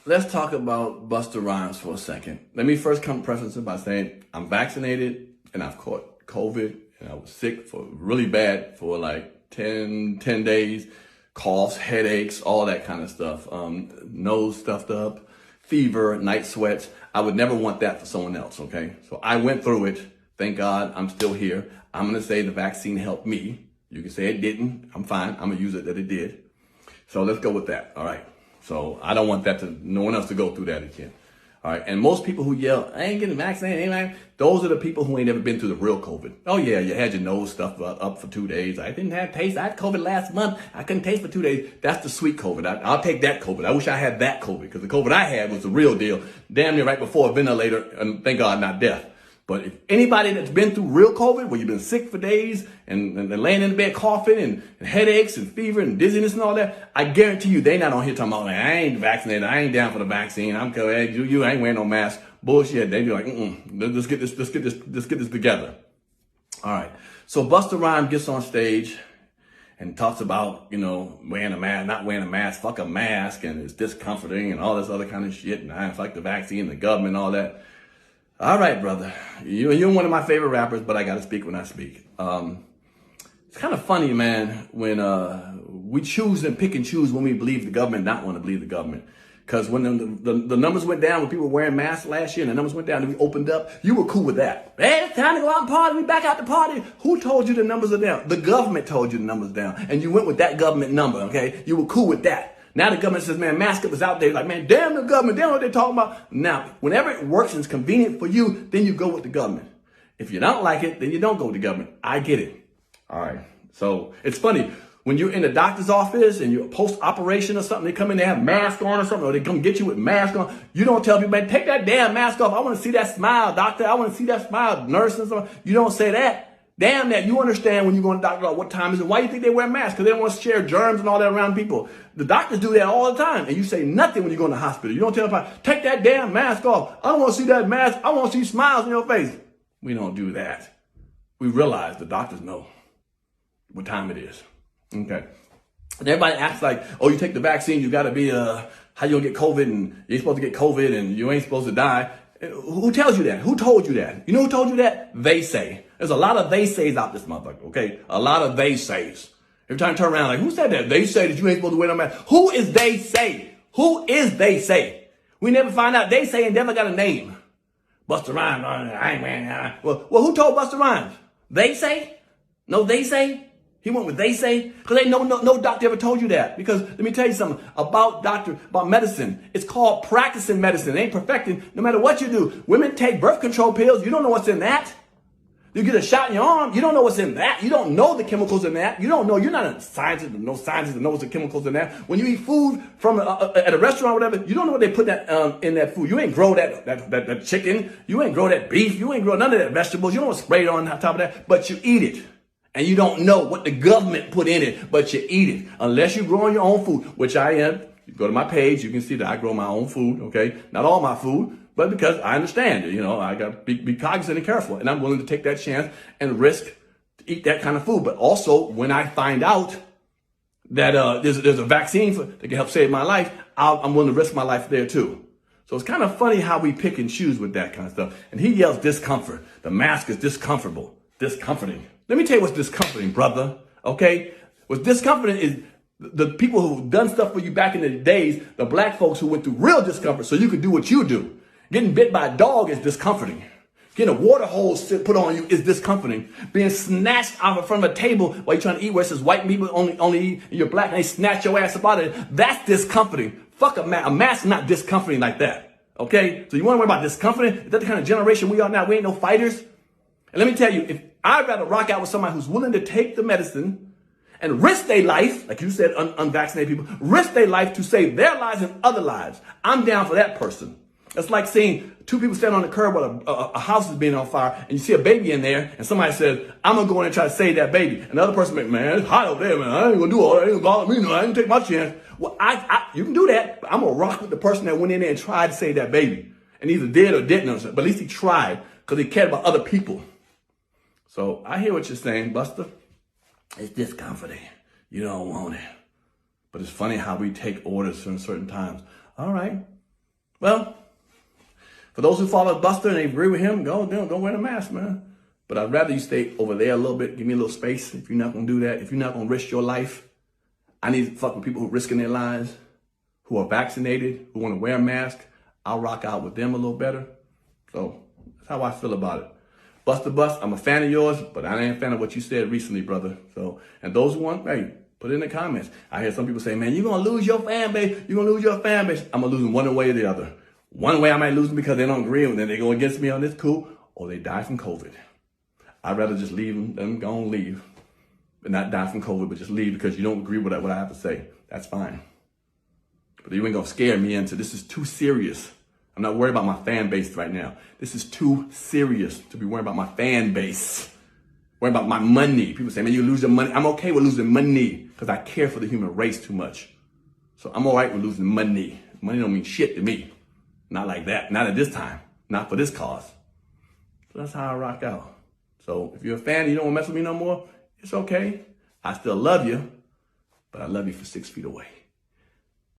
let's talk about Busta Rhymes for a second. Let me first preface it by saying I'm vaccinated and I've caught COVID and I was sick for really bad for like 10 days. Coughs, headaches, all that kind of stuff. Nose stuffed up, fever, night sweats. I would never want that for someone else, okay? So I went through it. Thank God I'm still here. I'm going to say the vaccine helped me. You can say it didn't. I'm fine. I'm going to use it that it did. So let's go with that, all right? So I don't want no one else to go through that again. All right, and most people who yell, I ain't getting vaccinated, those are the people who ain't never been through the real COVID. Oh yeah, you had your nose stuffed up for 2 days. I didn't have taste. I had COVID last month. I couldn't taste for 2 days. That's the sweet COVID. I'll take that COVID. I wish I had that COVID because the COVID I had was the real deal. Damn near right before a ventilator, and thank God not death. But if anybody that's been through real COVID, where you've been sick for days and laying in the bed coughing and headaches and fever and dizziness and all that, I guarantee you they not on here talking about, I ain't vaccinated, I ain't down for the vaccine, I'm good, you ain't wearing no mask. Bullshit. They be like, let's get this together. All right. So Busta Rhymes gets on stage and talks about, wearing a mask, not wearing a mask, fuck a mask, and it's discomforting and all this other kind of shit, and I fuck the vaccine, the government, and all that. All right, brother. You're one of my favorite rappers, but I got to speak when I speak. It's kind of funny, man, when we choose and pick and choose when we believe the government, not want to believe the government. Because when the numbers went down, when people were wearing masks last year and the numbers went down and we opened up, you were cool with that. Hey, it's time to go out and party. We back out to party. Who told you the numbers are down? The government told you the numbers down. And you went with that government number, okay? You were cool with that. Now the government says, man, mask up is out there. Like, man, damn the government. They know what they're talking about. Now, whenever it works and it's convenient for you, then you go with the government. If you don't like it, then you don't go with the government. I get it. All right. So it's funny. When you're in the doctor's office and you're post-operation or something, they come in, they have mask on or something, or they come get you with mask on. You don't tell people, man, take that damn mask off. I want to see that smile, doctor. I want to see that smile, nurse and something. You don't say that. Damn that. You understand when you go to the doctor, what time is it? Why do you think they wear masks? Because they don't want to share germs and all that around people. The doctors do that all the time. And you say nothing when you go in the hospital. You don't tell them, take that damn mask off. I don't want to see that mask. I want to see smiles on your face. We don't do that. We realize the doctors know what time it is. Okay. And everybody acts like, oh, you take the vaccine, you got to be, how you going to get COVID and you ain't supposed to get COVID and you ain't supposed to die. Who tells you that? Who told you that? You know who told you that? They say. There's a lot of they says out this motherfucker, okay? A lot of they says. Every time you turn around, like, who said that? They say that you ain't supposed to wear no mask. Who is they say? Who is they say? We never find out. They say and never got a name. Busta Rhymes, I ain't wearing that. Well, who told Busta Rhymes? They say? No, they say? He went with they say? Because ain't no doctor ever told you that. Because let me tell you something about medicine. It's called practicing medicine. It ain't perfecting. No matter what you do. Women take birth control pills. You don't know what's in that. You get a shot in your arm. You don't know what's in that. You don't know the chemicals in that. You don't know. You're not a scientist. No scientist that knows the chemicals in that. When you eat food from at a restaurant or whatever, you don't know what they put that in that food. You ain't grow that chicken. You ain't grow that beef. You ain't grow none of that vegetables. You don't spray it on top of that, but you eat it. And you don't know what the government put in it, but you eat it. Unless you're growing your own food, which I am. You go to my page, you can see that I grow my own food, okay? Not all my food, but because I understand it, I got to be cognizant and careful. And I'm willing to take that chance and risk to eat that kind of food. But also, when I find out that there's a vaccine that can help save my life, I'm willing to risk my life there too. So it's kind of funny how we pick and choose with that kind of stuff. And he yells discomfort. The mask is discomforting. Let me tell you what's discomforting, brother, okay? What's discomforting is the people who've done stuff for you back in the days, the black folks who went through real discomfort so you could do what you do. Getting bit by a dog is discomforting. Getting a water hose put on you is discomforting. Being snatched out in front of a table while you're trying to eat where it says white people only eat and you're black and they snatch your ass up out of it, that's discomforting. Fuck a mask. A mask is not discomforting like that, okay? So you want to worry about discomforting? Is that the kind of generation we are now? We ain't no fighters. And let me tell you, if I'd rather rock out with somebody who's willing to take the medicine and risk their life, like you said, unvaccinated people, risk their life to save their lives and other lives. I'm down for that person. It's like seeing two people stand on the curb while a house is being on fire and you see a baby in there and somebody says, I'm going to go in and try to save that baby. And the other person, man, it's hot over there, man. I ain't going to do all that. It ain't going to bother me. No, I ain't take my chance. Well, you can do that, but I'm going to rock with the person that went in there and tried to save that baby. And either did or didn't, but at least he tried because he cared about other people. So I hear what you're saying, Busta. It's discomforting. You don't want it. But it's funny how we take orders from certain times. All right. Well, for those who follow Busta and they agree with him, go wear the mask, man. But I'd rather you stay over there a little bit. Give me a little space if you're not going to do that. If you're not going to risk your life. I need to fuck with people who are risking their lives, who are vaccinated, who want to wear a mask. I'll rock out with them a little better. So that's how I feel about it. Busta Bust, I'm a fan of yours, but I ain't a fan of what you said recently, brother. So, and those who want, hey, put it in the comments. I hear some people say, man, you're going to lose your fan base. You're going to lose your fan base. I'm going to lose them one way or the other. One way I might lose them because they don't agree and then they go against me on this, cool, or they die from COVID. I'd rather just leave them, let them go and leave. But not die from COVID, but just leave because you don't agree with what I have to say. That's fine. But you ain't going to scare me into this is too serious. I'm not worried about my fan base right now. This is too serious to be worried about my fan base. Worried about my money. People say, man, you lose your money. I'm okay with losing money because I care for the human race too much. So I'm all right with losing money. Money don't mean shit to me. Not like that. Not at this time. Not for this cause. So that's how I rock out. So if you're a fan and you don't want to mess with me no more, it's okay. I still love you, but I love you for 6 feet away.